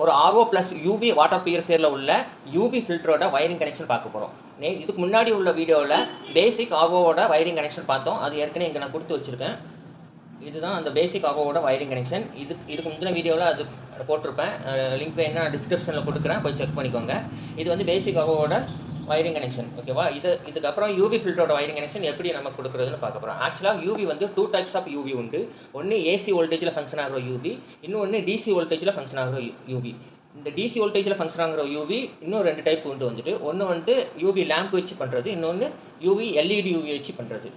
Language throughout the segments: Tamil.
ஒரு ஆர்ஓ ப்ளஸ் யூவி வாட்டர் பியூரிஃபையரில் உள்ள யூவி ஃபில்டரோட வயரிங் கனெக்ஷன் பார்க்க போகிறோம். இதுக்கு முன்னாடி உள்ள வீடியோவில் பேசிக் ஆர்ஓவோட வயரிங் கனெக்ஷன் பார்த்தோம். அது ஏற்கனவே இங்கே நான் கொடுத்து வச்சுருக்கேன். இதுதான் அந்த பேசிக் ஆர்ஓவோட வயரிங் கனெக்ஷன். இதுக்கு முந்தின வீடியோவில் அது போட்டிருப்பேன். லிங்க் வேணா டிஸ்கிரிப்ஷனில் கொடுக்குறேன், போய் செக் பண்ணிக்கோங்க. இது வந்து பேசிக் ஆர்ஓவோட வயரிங் கனெக்ஷன். ஓகேவா? இதுக்கப்புறம் யூவி ஃபில்டரோட வயரிங் கனெக்ஷன் எப்படி நம்ம கொடுக்குறதுன்னு பார்க்க போகிறோம். ஆக்சுவலாக யூவி வந்து 2 டைப்ஸ் ஆஃப் யூவி உண்டு. ஒன்று ஏசி வோல்டேஜில் ஃபங்க்ஷன் ஆகிற யூவி, இன்னொன்று டிசி வோல்டேஜில் ஃபங்க்ஷன் ஆகிற யூவி. இந்த டிசி வோல்டேஜில் ஃபங்க்ஷன் ஆகிற யூவி இன்னும் 2 டைப் உண்டு வந்துட்டு. ஒன்று வந்து யூவி லேம்ப் வச்சு பண்ணுறது, இன்னொன்று யூவி எல்இடி யூவி வச்சு பண்ணுறது.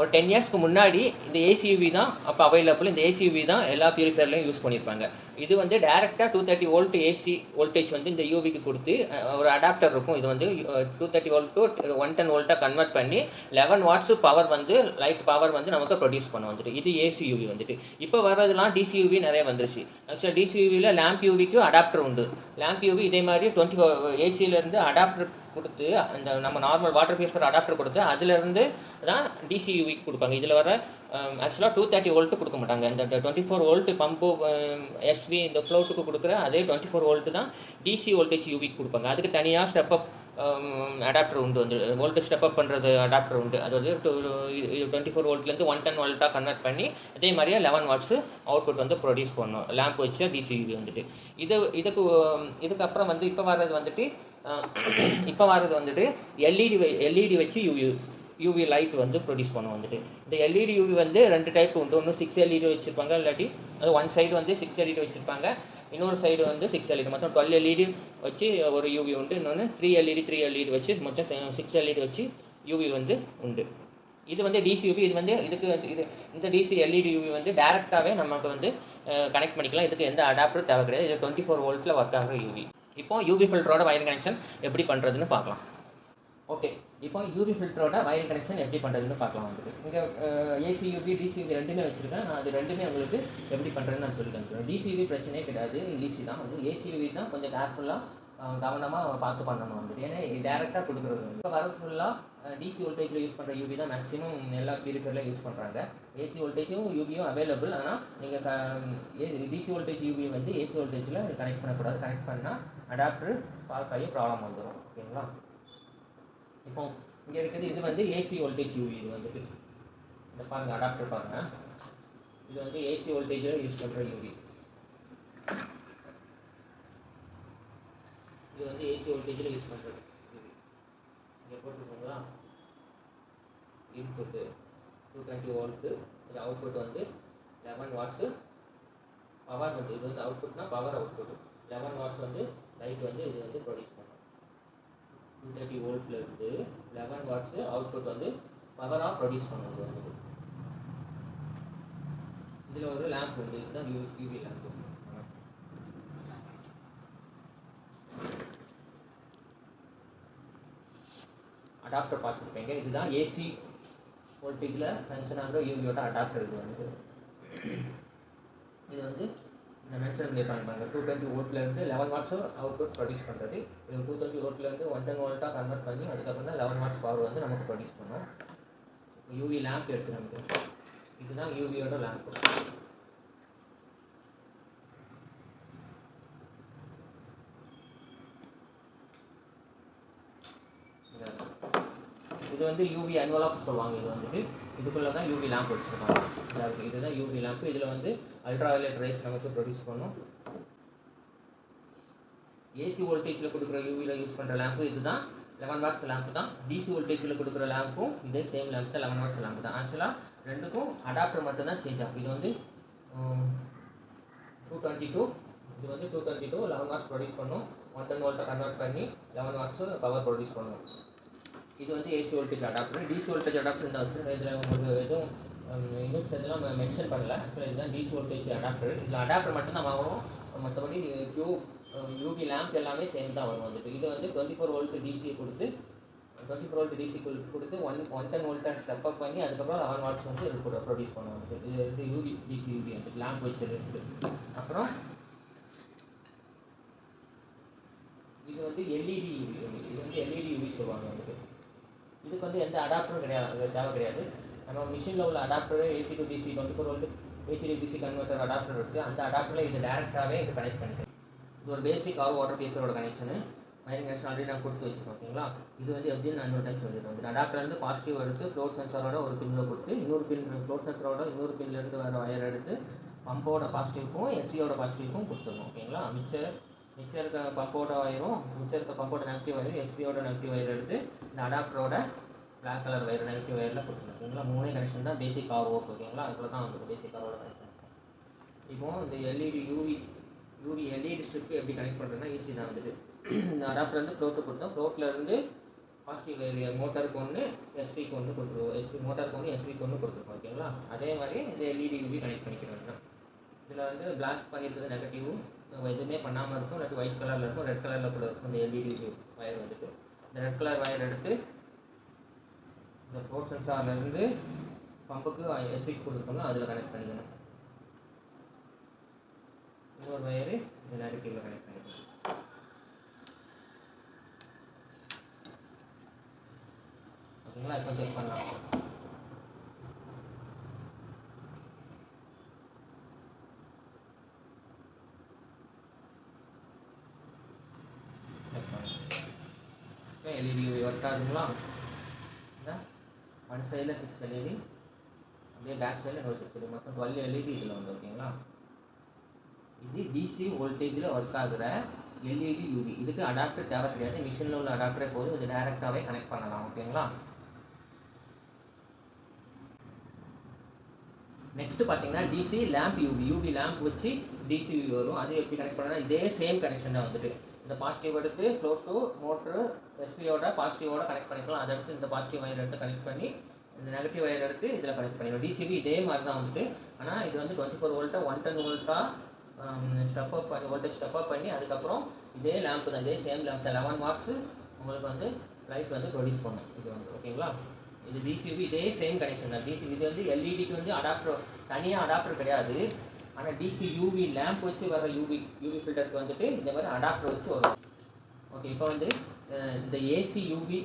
ஒரு 10 இயர்ஸ்க்கு முன்னாடி இந்த ஏசியூவி தான் அப்போ அவைலபிள். இந்த ஏசியூவி தான் எல்லா பியூரிஃபையர்லையும் யூஸ் பண்ணியிருப்பாங்க. இது வந்து டேரெக்டாக 230 வோல்ட் ஏசி வோல்டேஜ் வந்து இந்த யூவிக்கு கொடுத்து ஒரு அடாப்டர் இருக்கும். இது வந்து 230 வோல்ட் டு 110 வோல்ட்டாக கன்வெர்ட் பண்ணி 11 வாட்ஸ் பவர் வந்து லைட் பவர் வந்து நமக்கு ப்ரொடியூஸ் பண்ண வந்துட்டு. இது ஏசி யூவி வந்துட்டு. இப்போ வர்றதுலாம் டிசி யூவி நிறைய வந்துருச்சு. ஆக்சுவலாக டிசி யூவியில் லேம்ப் யூவிக்கும் அடாப்டர் உண்டு. லேம்ப் யூவி இதே மாதிரி 24 ஏசியிலேருந்து அடாப்டர் கொடுத்து அந்த நம்ம நார்மல் வாட்டர் பியூரிஃபையர் அடாப்டர் கொடுத்து அதிலேருந்து தான் டிசி யூவிக்கு கொடுப்பாங்க. இதில் வர ஆக்சுவலாக 230 வோல்ட்டு கொடுக்க மாட்டாங்க. இந்த 24 வோல்ட்டு பம்பு எஸ்வி இந்த ஃப்ளோட்டுக்கு கொடுக்குற அதே 24 வோல்ட்டு தான் டிசி வோல்டேஜ் யூவிக்கு கொடுப்பாங்க. அதுக்கு தனியாக ஸ்டெப் அப் அடாப்டர் உண்டு. வந்து வோல்ட்டு ஸ்டெப் அப் பண்ணுறது அடாப்டர் உண்டு. அது வந்து 24 வோல்ட்லேருந்து 110 வோல்ட்டாக கன்வெர்ட் பண்ணி அதே மாதிரியே 11 வாட்ஸு அவுட்புட் வந்து ப்ரொடியூஸ் பண்ணணும். லேம்ப் வச்சு டிசி யூவி வந்துட்டு. இதுக்கப்புறம் வந்து இப்போ வர்றது வந்துட்டு எல்இடி வச்சு யூவி லைட் வந்து ப்ரொடியூஸ் பண்ணுவோம் வந்துட்டு. இந்த எல்இடி யூவி வந்து 2 டைப் உண்டு. ஒன்று 6 எல்இடி வச்சுருப்பாங்க, இல்லாட்டி அது ஒன் சைடு வந்து 6 எல்இடி வச்சுருப்பாங்க, இன்னொரு சைடு வந்து 6 எல்இடி. மொத்தம் 12 எல்இடி வச்சு ஒரு யூவி உண்டு. இன்னொன்று 3 எல்இடி வச்சு மொத்தம் 6 எல்இடி வச்சு யூவி வந்து உண்டு. இது வந்து டிசி யூவி. இது வந்து இந்த டிசி எல்இடி யூவி வந்து டேரெக்டாகவே நமக்கு வந்து கனெக்ட் பண்ணிக்கலாம். இதுக்கு எந்த அடாப்டரும் தேவை கிடையாது. இது 24 வோல்ட்டில் ஒர்க் ஆகிற யூவி. இப்போ யூவி ஃபில்டரோட வயரிங் கனெக்ஷன் எப்படி பண்ணுறதுன்னு பார்க்கலாம். ஓகே, இப்போ யூவி ஃபில்டரோட வயரிங் கனெக்ஷன் எப்படி பண்ணுறதுன்னு பார்க்கலாம். வந்துட்டு இங்கே ஏசி யூவி டிசி யூவி ரெண்டுமே வச்சுருக்கேன். நான் அது ரெண்டுமே உங்களுக்கு எப்படி பண்ணுறதுன்னு நான் சொல்லி தந்துடுறேன். டிசி யூவி பிரச்சனையே கிடையாது, ஈஸி தான். வந்து ஏசி யூவி தான் கொஞ்சம் கேர்ஃபுல்லாக கவனமாக பார்த்து பண்ணணும் வந்துட்டு. ஏன்னா இது டேரெக்டாக கொடுக்குறது. இப்போ வர ஃபுல்லாக டிசி வோல்டேஜில் யூஸ் பண்ணுற யூவி தான் மேக்ஸிமம் எல்லா பியூரிஃபையர்லையும் யூஸ் பண்ணுறாங்க. ஏசி வோல்டேஜும் யூவியும் அவைலபிள். ஆனால் நீங்கள் டிசி வோல்டேஜ் யூவி வந்து ஏசி வோல்டேஜில் கனெக்ட் பண்ணக்கூடாது. கனெக்ட் பண்ணால் அடாப்டர் ஸ்பார்க் ஆகி ப்ராப்ளம் வந்துடும். ஓகேங்களா? இப்போ இங்கே இருக்குது. இது வந்து ஏசி வோல்டேஜ் யூவி. இது வந்துட்டு இந்த பாருங்கள், அடாப்டர் பாருங்கள். இது வந்து ஏசி வோல்டேஜில் யூஸ் பண்ணுற யூவி. இது வந்து ஏசி வோல்டேஜில் யூஸ் பண்ணுறது யூவி. இங்கே போட்டுருக்கோங்களா? Input 220 volt. இது அவுட்புட் வந்து 11 வாட்ஸு பவர் வந்து. இது வந்து அவுட்புட்னா பவர் அவுட்புட். 11 வாட்ஸ் வந்து லைட் வந்து இது வந்து ப்ரொடியூஸ் பண்ணும். 230 வோல்ட்லேருந்து 11 வாட்ஸு அவுட்புட் வந்து பவராக ப்ரொடியூஸ் பண்ணுறது வந்து. இதில் ஒரு லேம்ப் உண்டு. இதுதான் யூவி லேம்ப். அடாப்டர் பார்த்துருப்பீங்க. இதுதான் ஏசி வோல்டேஜில் ஃபங்க்ஷன் ஆகிற யூவியோட அடாப்டர். இது வந்து இந்த மென்ஷன் பண்ணியிருப்பாங்க. 220 வோல்ட்லேருந்து 11 வாட்ஸு அவுட்புட் ப்ரொடியூஸ் பண்ணுறது. இது 220 வோல்ட்லேருந்து 110 வோல்ட்டாக கன்வெர்ட் பண்ணி அதுக்கப்புறம் தான் 11 வாட்ஸ் பவர் வந்து நமக்கு ப்ரொடியூஸ் பண்ணும். யூவி லேம்ப் எடுத்து நமக்கு இதுதான் யூவியோட லேம்ப். இது வந்து யூவி என்வலப் சொல்லுவாங்க. இது வந்துட்டு இதுக்குள்ளே தான் யூவி லேம்ப் வச்சுருக்காங்க. இதுதான் யூவி லேம்ப். இதில் வந்து அல்ட்ரா வயலட் ரேஸ் நமக்கு ப்ரொடியூஸ் பண்ணும். ஏசி வோல்டேஜில் கொடுக்குற யூவியில் யூஸ் பண்ணுற லேம்ப்பு இதுதான் 11 வாட்ஸ் லேம்ப் தான். டிசி வோல்டேஜில் கொடுக்குற லேம்ப்பும் இதே சேம் லேம்ப் தான், 11 வாட்ஸ் லேம்ப் தான். ஆக்சுவலாக ரெண்டுக்கும் அடாப்டர் மட்டும்தான் சேஞ்ச் ஆகும். இது வந்து 222, இது வந்து 222 11 வாட்ஸ் ப்ரொடியூஸ் பண்ணும். 110 வோல்ட்டை கன்வெர்ட் பண்ணி 11 வாட்ஸு பவர் ப்ரொடியூஸ் பண்ணும். இது வந்து AC voltage adapter. DC voltage adapter இந்த வச்சு இதில் உங்களுக்கு எதுவும் யூனிட்ஸ் இதெல்லாம் மென்ஷன் பண்ணல. ஆக்சுவலாக இதுதான் டிசி வோல்டேஜ் அடாப்டர். இதில் அடாப்டர் மட்டும்தான் வரும். மற்றபடி யூவி லேம்ப் எல்லாமே சேம் தான் வரும் வந்துட்டு. இது வந்து 24 வோல்ட் டிசி கொடுத்து 24 வோல்ட் டிசி கொடுத்து 110 வோல்ட்டை ஸ்டெப் அப் பண்ணி அதுக்கப்புறம் 11 வாட்ஸ் வந்து இது கூட ப்ரொடியூஸ் பண்ணுவாங்க. இது வந்து யூவி டிசி யூவி வந்து லேம்ப் வச்சிருக்கு. அப்புறம் இது வந்து எல்இடி யூவி. இது வந்து எல்இடி யூவி சொல்லுவாங்க வந்துட்டு. இதுக்கு வந்து எந்த அடாப்டரும் தேவை கிடையாது. நம்ம மிஷினில் உள்ள adapter AC to DC 24 volt AC to DC converter adapter இருக்குது. அந்த அடாப்டரில் இது டேரெக்டாகவே இது கனெக்ட் பண்ணிக்கலாம். இது ஒரு பேசிக் ஆர் வாட்டர் பியூரிஃபையரோட கனெக்ஷனு. வயரிங் கனெக்ஷன் ஆல்ரெடி நான் கொடுத்து வச்சுருக்கேன். ஓகேங்களா? இது வந்து எப்படின்னு நான் இன்னொரு டைம் சொல்லிடுறேன். வந்து அடாப்டர்லேருந்து பாசிட்டிவ் எடுத்து ஃப்ளோட் சென்சாரோட ஒரு பின்னில் கொடுத்து இன்னொரு பின் ஃப்ளோட் சென்சாரோட இன்னொரு பின்லேருந்து வர வயர் எடுத்து பம்போட பாசிட்டிவ்க்கும் எஸ்சியோட பாசிட்டிவ்க்கும் கொடுத்துடணும். ஓகேங்களா? மிச்சம் இருக்க பம்போட வயரும் மிச்சம் இருக்க பம்போட நெகட்டிவ் வயரும் எஸ்சியோட நெகட்டிவ் வயர் எடுத்து இந்த அடாப்டரோட பிளாக் கலர் வயர் நெகட்டிவ் வயரில் கொடுத்துருணும். ஓகேங்களா? 3 கனெக்ஷன் தான் பேசிக் ஆர் ஓக். ஓகேங்களா? அதில் தான் வந்து பேசிக் ஆரோட கனெக்ஷன். இப்போது இந்த எல்இடி யூவி எல்இடி ஸ்ட்ரிப்பு எப்படி கனெக்ட் பண்ணுறதுன்னா ஈஸி தான். வந்துட்டு இந்த அடாப்டர் வந்து ஃப்ளோட்டு கொடுத்தோம். ஃப்ளோட்லேருந்து பாசிட்டிவ் வயர் மோட்டருக்கு ஒன்று எஸ்விக்கு ஒன்று கொடுத்துருவோம். மோட்டருக்கு ஒன்று எஸ்விக்கு ஒன்று கொடுத்துருக்கோம். ஓகேங்களா? அதே மாதிரி இந்த எல்இடி யூவி கனெக்ட் பண்ணிக்கிறோம். இதில் வந்து பிளாக் பண்ணியிருக்கிறது நெகட்டிவும் எதுவுமே பண்ணாமல் இருக்கும். இல்லாட்டி ஒயிட் கலரில் இருக்கும், ரெட் கலரில் கூட இருக்கும். இந்த எல்இடி வயர் வந்துட்டு இந்த ரெட் கலர் வயர் எடுத்து இந்த ஃப்ளோட் சென்சார்லேருந்து பம்புக்கு எஸ்விக்கு கொடுத்துருக்கோம்னா அதில் கனெக்ட் பண்ணிக்கணும். இன்னொரு வயரு இந்த நெகட்டிவில் கனெக்ட் பண்ணிக்கணும். ஓகேங்களா? இப்போ செக் பண்ணலாம். இப்போ எல்இடி ஒர்க் ஆகுதுங்களா? இந்த ஒன் சைடில் 6 எல்இடி, அப்படியே பேக் சைடில் இன்னொரு 6 எல்இடி, மொத்தம் 12 எல்இடி இதில் வந்து. ஓகேங்களா? இது டிசி வோல்டேஜில் ஒர்க் ஆகுற எல்இடி யூவி. இதுக்கு அடாப்டர் தேவை கிடையாது. மிஷினில் உள்ள அடாப்டரே போதும். இது டேரெக்டாகவே கனெக்ட் பண்ணலாம். ஓகேங்களா? நெக்ஸ்ட் பார்த்தீங்கன்னா டிசி லேம்ப் யூவி லேம்ப் வச்சு டிசி யூவி வரும். அது எப்படி கனெக்ட் பண்ணால் இதே சேம் கனெக்ஷன் தான். வந்துட்டு இந்த பாசிட்டிவ் எடுத்து ஃப்ளோ டு மோட்ரு எஸ்பியோட பாசிட்டிவோட கனெக்ட் பண்ணிக்கலாம். அதை எடுத்து இந்த பாசிட்டிவ் வயர் எடுத்து கனெக்ட் பண்ணி இந்த நெகட்டிவ் வயர் எடுத்து இதில் கனெக்ட் பண்ணிக்கலாம். டிசிவி இதே மாதிரி தான் வந்துட்டு. ஆனால் இது வந்து 24 வோல்ட்டாக 110 வோல்ட்டாக வோல்டேஜ் ஸ்டெப் அப் பண்ணி அதுக்கப்புறம் இதே லேம்ப் தான், இதே சேம் லேம்ப் தான் 11 வாட்ஸ் உங்களுக்கு வந்து லைட் வந்து ப்ரொடியூஸ் பண்ணும். இது வந்து ஓகேங்களா? இது டிசிவி இதே சேம் கனெக்ஷன் தான். டிசிவி இது வந்து எல்இடிக்கு வந்து அடாப்டர் தனியாக அடாப்டர் கிடையாது. ஆனால் டிசி யூவி லேம்ப் வச்சு வர யூவி ஃபில்டருக்கு வந்துட்டு இந்த மாதிரி அடாப்டர் வச்சு வரும். ஓகே, இப்போ வந்து இந்த ஏசி யூவி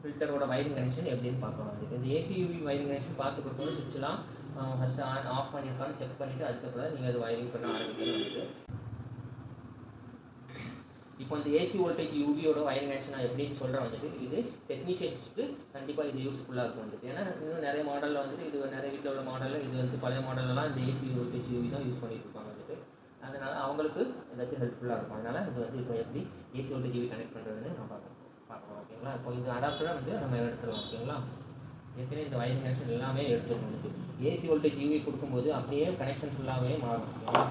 ஃபில்டரோட வயரிங் கனெக்ஷன் எப்படின்னு பார்க்கலாம். வந்துட்டு இந்த ஏசி யூவி வயரிங் கனெக்ஷன் பார்த்து கொடுத்தோம். சுவிட்செலாம் ஃபஸ்ட்டு ஆஃப் பண்ணியிருக்கான்னு செக் பண்ணிவிட்டு அதுக்கப்புறம் நீங்கள் அது வயரிங் பண்ண ஆரம்பிக்கணும். வந்துட்டு இப்போ இந்த ஏசி வோல்டேஜ் யூவியோட வயரிங் கனெக்ஷன் நான் எப்படின்னு சொல்கிறேன். வந்துட்டு இது டெக்னீஷியன்ஸ்க்கு கண்டிப்பாக இது யூஸ்ஃபுல்லாக இருக்கும். வந்துட்டு ஏன்னா இன்னும் நிறைய மாடலில் வந்துட்டு இது நிறைய வீட்டில் உள்ள மாடலில் இது வந்து பழைய மாடலெலாம் இந்த ஏசி வோல்டேஜ் யூவி தான் யூஸ் பண்ணிட்டு இருப்பாங்க. வந்துட்டு அதனால் அவங்களுக்கு ஏதாச்சும் ஹெல்ப்ஃபுல்லாக இருக்கும். அதனால் இது வந்து இப்போ எப்படி ஏசி வோல்டேஜ் யூவி கனெக்ட் பண்ணுறதுன்னு நான் பார்க்கலாம். ஓகேங்களா? இப்போ இந்த அடாப்டரை வந்து நம்ம எடுத்துடலாம். ஓகேங்களா? ஏற்கனவே இந்த வயரிங் கனெக்ஷன் எல்லாமே எடுத்துக்கணும். வந்துட்டு ஏசி வோல்டேஜ் யூவி கொடுக்கும்போது அப்படியே கனெக்ஷன் ஃபுல்லாகவே மாறும். ஓகேங்களா?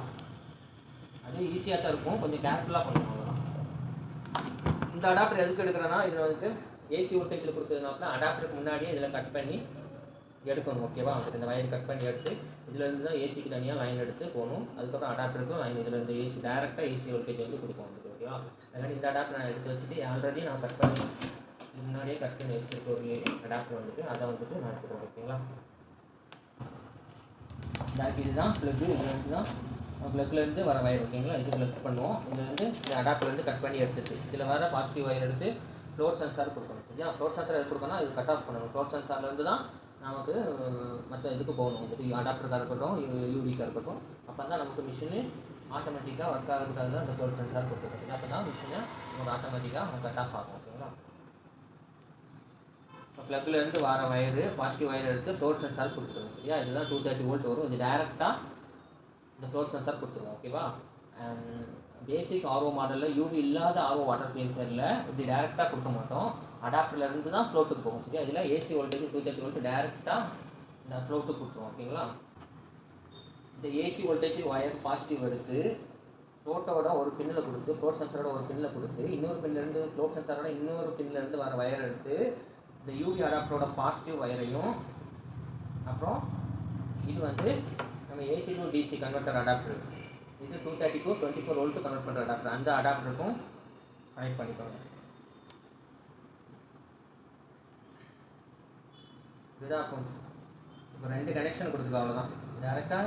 அது ஈஸியாக தான் இருக்கும், கொஞ்சம் கேர்ஃபுல்லாக பண்ணணும். அவ்வளோதான். இந்த அடாப்டர் எதுக்கு எடுக்கிறேன்னா இதில் வந்துட்டு ஏசி வோல்டேஜில் கொடுத்ததுனால அடாப்டருக்கு முன்னாடியே இதில் கட் பண்ணி எடுக்கணும். ஓகேவா? வந்துட்டு இந்த வயர் கட் பண்ணி எடுத்து இதிலேருந்து தான் ஏசிக்கு தனியாக லைன் எடுத்து போகணும். அதுக்கப்புறம் அடாப்டருக்கும் லைன் இதில் இந்த ஏசி டேரெக்டாக ஏசி வோல்டேஜ் வந்து கொடுப்போம். வந்துட்டு ஓகேவா? அதனால் இந்த அடாப்டர் நான் எடுத்து வச்சுட்டு ஆல்ரெடி நான் கட் பண்ணி முன்னாடியே கட் பண்ணி வச்சுருக்க ஒரு அடாப்டர் வந்துட்டு அதை வந்துட்டு நான் எடுத்துக்கிறேன். ஓகேங்களா? பேக் இதுதான் ப்ளக்கு. இதில் வந்து தான் ப்ளக்லேருந்து வர வயர். ஓகேங்களா? இது ப்ளக் பண்ணுவோம். இதில் வந்து இந்த அடாப்டர்லேருந்து கட் பண்ணி எடுத்துட்டு இதில் வர பாசிட்டிவ் வயர் எடுத்து ஃப்ளோட் சென்சார் கொடுக்கணும். சரியா? ஃப்ளோட் சென்சார் எது கொடுக்கணும், இது கட் ஆஃப் பண்ணணும். ஃப்ளோட் சென்சார்லேருந்து தான் நமக்கு மற்ற இதுக்கு போகணும். வந்துட்டு அடாப்டருக்காக இருக்கட்டும் யூவிக்காக இருக்கட்டும். அப்போ தான் நமக்கு மிஷினு ஆட்டோமேட்டிக்காக ஒர்க் ஆகிறதுக்காக தான் இந்த ஃப்ளோட் சென்சார் கொடுத்துருக்கோம். அப்போ தான் மிஷினை நமக்கு ஆட்டோமேட்டிக்காக கட் ஆஃப் ஆகும். ஓகேங்களா? இப்போ ப்ளக்லேருந்து வர வயரு பாசிட்டிவ் வயர் எடுத்து ஃப்ளோட் சென்சார் கொடுத்துருவோம். சரியா? இதுதான் 230 வோல்ட் வரும். இது டேரெக்டாக இந்த ஃப்ளோட் சென்சார் கொடுத்துருவோம். ஓகேவா? பேசிக் ஆர்ஓ மாடலில் யூவி இல்லாத ஆர்ஓ வாட்டர் பியூரிஃபையரில் இப்படி டேரெக்டாக கொடுக்க மாட்டோம். அடாப்டர்லேருந்து தான் ஃப்ளோட்டுக்கு போகும். சரியா? இதில் ஏசி வோல்டேஜ் 230 வோல்ட் டேரெக்டாக இந்த ஃப்ளோட்டுக்கு கொடுத்துருவோம். ஓகேங்களா? இந்த ஏசி வோல்டேஜ் வயர் பாசிட்டிவ் எடுத்து ஃப்ளோட்டோட ஒரு பின்னில் கொடுத்து ஃப்ளோட் சென்சாரோட ஒரு பின்னில் கொடுத்து இன்னொரு பின்னிலேருந்து ஃப்ளோட் சென்சாரோட இன்னொரு பின்னிலேருந்து வர வயர் எடுத்து இந்த யூவி அடாப்டரோட பாசிட்டிவ் வயரையும் அப்புறம் இது வந்து நம்ம AC to DC converter adapter இது 230 to 24 வோல்ட் கன்வெர்ட் பண்ணுற அடாப்டர் அந்த அடாப்டருக்கும் கனெக்ட் பண்ணிக்கோங்க. இதுதான் இப்போ 2 கனெக்ஷன் கொடுத்துருக்கோம். அவ்வளோதான். டேரெக்டாக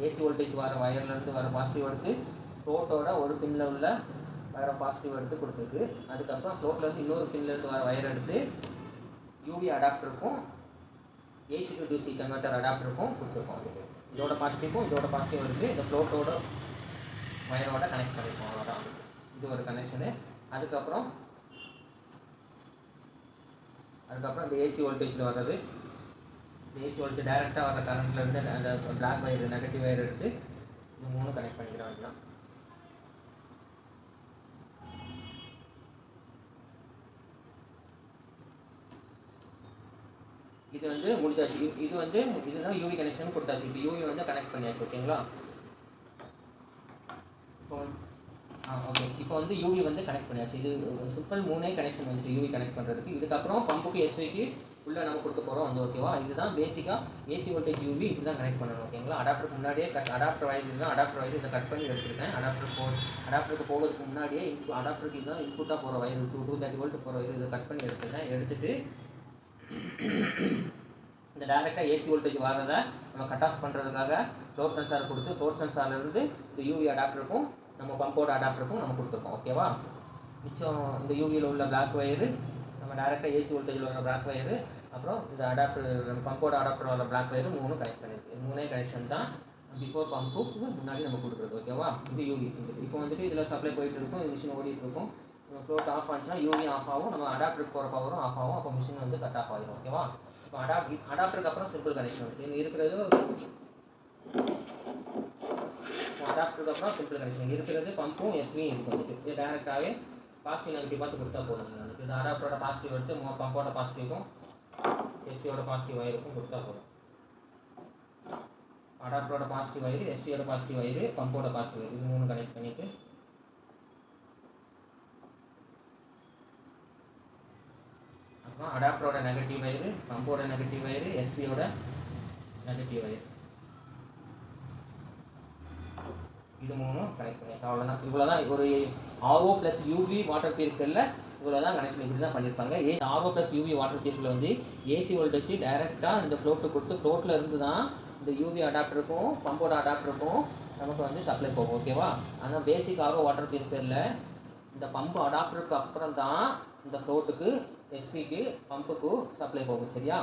ஏசி வோல்டேஜ் வர வயர்லேருந்து வர பாசிட்டிவ் எடுத்து ஃப்ளோட்டோட ஒரு பின்னில் உள்ள வர பாசிட்டிவ் எடுத்து கொடுத்துருக்கு. அதுக்கப்புறம் ஃப்ளோட்லேருந்து இன்னொரு பின்னிலேருந்து வர வயர் எடுத்து யூவி அடாப்டருக்கும் ஏசி டு டிசி கன்வெர்ட்டர் அடாப்டருக்கும் கொடுத்துருக்கோம். இதோட பாசிட்டிவும் இதோட பாசிட்டிவ் இருக்குது. இந்த ஃப்ளோட்டோட வயரோட கனெக்ட் பண்ணியிருக்கோம். அவ்வளோதான். கனெக்ஷனு. அதுக்கப்புறம் இந்த ஏசி வோல்டேஜில் வர்றது, ஏசி வோல்டேஜ் டைரெக்டாக வர கரண்ட்லேருந்து அந்த பிளாக் வயர் நெகட்டிவ் வயர் எடுத்து இது 3 கனெக்ட் பண்ணிக்கிறாங்க. இது வந்து முடிஞ்சாச்சு. இது வந்து இதுதான் யூவி கனெக்ஷன் கொடுத்தாச்சு. இப்போ யூவி வந்து கனெக்ட் பண்ணியாச்சு. ஓகேங்களா? ஓகே, இப்போ வந்து யூவி வந்து கனெக்ட் பண்ணியாச்சு. இது சிம்பிள் 3 கனெக்ஷன் வந்துட்டு யூவி கனெக்ட் பண்ணுறதுக்கு. இதுக்கப்புறம் பம்புக்கு எஸ்விக்கு உள்ளே நம்ம கொடுக்க போகிறோம் வந்து. ஓகேவா? இதுதான் பேசிக்காக ஏசி வோல்டேஜ் யூவி இப்படி தான் கனெக்ட் பண்ணணும். ஓகேங்களா? அடாப்டருக்கு முன்னாடியே அடாப்டர் வயர் இதுதான். அடாப்டர் வயர் இதை கட் பண்ணி எடுத்துருக்கேன். அடாப்டருக்கு போகிறதுக்கு முன்னாடியே அடாப்டருக்கு இதுதான் இன்புட்டாக போகிற வயர் 230 வோல்ட் போகிற வயர் இதை கட் பண்ணி எடுத்துருக்கேன். எடுத்துகிட்டு இந்த டைரெக்டாக ஏசி வோல்டேஜ் வரதை நம்ம கட் ஆஃப் பண்ணுறதுக்காக ஃப்ளோர் சென்சார் கொடுத்து ஃப்ளோர் சென்சார்லேருந்து இந்த யூவி அடாப்டருக்கும் நம்ம பம்போட அடாப்டருக்கும் நம்ம கொடுத்துருக்கோம். ஓகேவா? மிச்சம் இந்த யூவியில் உள்ள பிளாக் வயரு, நம்ம டைரெக்டாக ஏசி வோல்டேஜில் உள்ள பிளாக் வயரு, அப்புறம் இந்த அடாப்டர் நம்ம பம்போட அடாப்டர் உள்ள பிளாக் வயரு 3 கனெக்ட் பண்ணியிருக்கு. 3 கனெக்ஷன் தான் பிஃபோர் பம்புக்கு முன்னாடி நம்ம கொடுக்குறது. ஓகேவா? இது யூவி. இப்போ வந்துட்டு இதில் சப்ளை போயிட்டு இருக்கும், மிஷின் ஓடிட்டு இருக்கும். ஃப்ளோட் ஆஃப் ஆச்சுன்னா யூவி ஆஃப் ஆகும், நம்ம அடாப்டருக்கு போகிற பவரும் ஆஃப் ஆகும். அப்போ மிஷின் வந்து கட் ஆஃப் ஆகிடும். ஓகேவா? இப்போ அடாப்டருக்கு அப்புறம் சிம்பிள் கனெக்ஷன் வந்துட்டு இங்கே இருக்கிறது. அடாப்டருக்கு அப்புறம் சிம்பிள் கனெக்ஷன் இருக்கிறது பம்பும் எஸ்வியும் இருக்குது வந்துட்டு. இது டேரெக்டாகவே பாசிட்டிவ் நெகட்டிவ் பார்த்து கொடுத்தா போதும். வந்துட்டு இந்த அடாப்டரோட பாசிட்டிவ் எடுத்து பம்போட பாசிட்டிவும் எஸ்வியோட பாசிட்டிவ் வயருக்கும் கொடுத்தா போதும். அடாப்டரோட பாசிட்டிவ் வயரு, எஸ்வியோட பாசிட்டிவ் வயரு, பம்போட பாசிட்டிவ் வயரு, இது 3 கனெக்ட் பண்ணிவிட்டு அப்புறம் அடாப்டரோட நெகட்டிவ் வயரு, பம்போட நெகட்டிவ் வயரு, எஸ்வியோட நெகட்டிவ் வயரு, இது 3 கனெக்ட் பண்ணியாச்சு. அவ்வளோதான். இவ்வளோ தான் ஒரு ஆர்ஓ ப்ளஸ் யூவி வாட்டர் பியூரிஃபையரில் இவ்வளோ தான் கனெக்ஷன் இப்படி தான் பண்ணியிருப்பாங்க. ஆர்ஓ ப்ளஸ் யூவி வாட்டர் பியூரிஃபையரில் வந்து ஏசி வோல்டேஜ் டைரெக்டாக இந்த ஃப்ளோட்டு கொடுத்து ஃப்ளோட்டில் இருந்து தான் இந்த யூவி அடாப்டருக்கும் பம்போட அடாப்டருக்கும் நமக்கு வந்து சப்ளை போகும். ஓகேவா? ஆனால் பேசிக் ஆர்ஓ வாட்டர் பியூரிஃபையரில் இந்த பம்பு அடாப்டருக்கு அப்புறம் தான் இந்த ஃப்ளோட்டுக்கு எஸ்பிக்கு பம்புக்கு சப்ளை போகும். சரியா?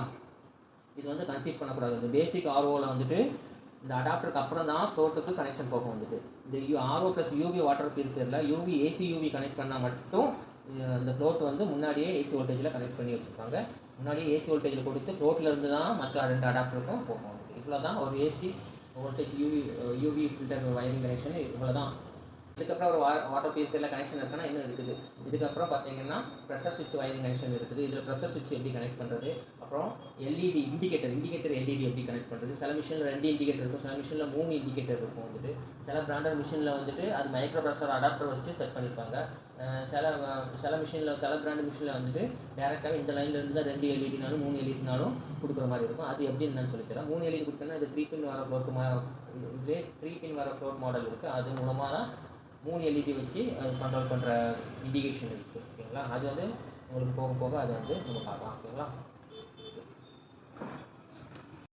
இது வந்து கன்ஃபியூஸ் பண்ணக்கூடாது. இந்த பேசிக் ஆர்ஓவில் வந்துட்டு இந்த அடாப்டருக்கு அப்புறம் தான் ஃப்ளோட்டுக்கு கனெக்ஷன் போகும் வந்துட்டு. இந்த ஆர்ஓ ப்ளஸ் யூவி வாட்டர் பியூரிஃபையரில் யூவி ஏசி யூவி கனெக்ட் பண்ணால் மட்டும் இந்த ஃப்ளோட் வந்து முன்னாடியே ஏசி வோல்டேஜில் கனெக்ட் பண்ணி வச்சுருப்பாங்க. முன்னாடியே ஏசி வோல்டேஜில் கொடுத்து ஃப்ளோட்டில் இருந்து தான் மற்ற 2 அடாப்டருக்கும் போகும். இவ்வளோ தான் ஒரு AC voltage UV filter wiring connection. இவ்வளோ தான். இதுக்கப்புறம் ஒரு வாட்டர் பியூரிஃபையரில் கனெக்ஷன் இருக்குன்னா இன்னும் இருக்குது. இதுக்கப்புறம் பார்த்தீங்கன்னா ப்ரெஷர் ஸ்விட்ச் வயரிங் கனெக்ஷன் இருக்குது. இதில் ப்ரெஷர் ஸ்விட்ச் எப்படி கனெக்ட் பண்ணுறது, அப்புறம் எல்இடி இண்டிகேட்டர் எல்இடி எப்படி கனெக்ட் பண்ணுறது. சில மிஷினில் 2 இண்டிகேட்டர் இருக்கும், சில மிஷினில் 3 இண்டிகேட்டர் இருக்கும் வந்துட்டு. சில பிராண்டட் மிஷினில் வந்துட்டு அது மைக்ரோ ப்ரெஷர் அடாப்டர் வச்சு செட் பண்ணியிருப்பாங்க. சில மிஷினில் சில பிராண்ட் மிஷினில் வந்துட்டு டேரெக்டாகவே இந்த லைனில் இருந்து தான் 2 எல்இடினாலும் 3 எல்இடினாலும் கொடுக்குற மாதிரி இருக்கும். அது எப்படின்னு நான் சொல்லித்தரேன். 3 எல்இடி கொடுத்தோன்னா இது 3 பின் வர இதுவே 3 பின் வர ஃப்ளோட் மாடல் இருக்குது. அது மூலமாக தான் 3 எல்இடி வச்சு அது கண்ட்ரோல் பண்ணுற இண்டிகேஷன் இருக்குது. ஓகேங்களா? அது வந்து உங்களுக்கு போக போக அது வந்து நம்ம பார்க்கலாம். ஓகேங்களா?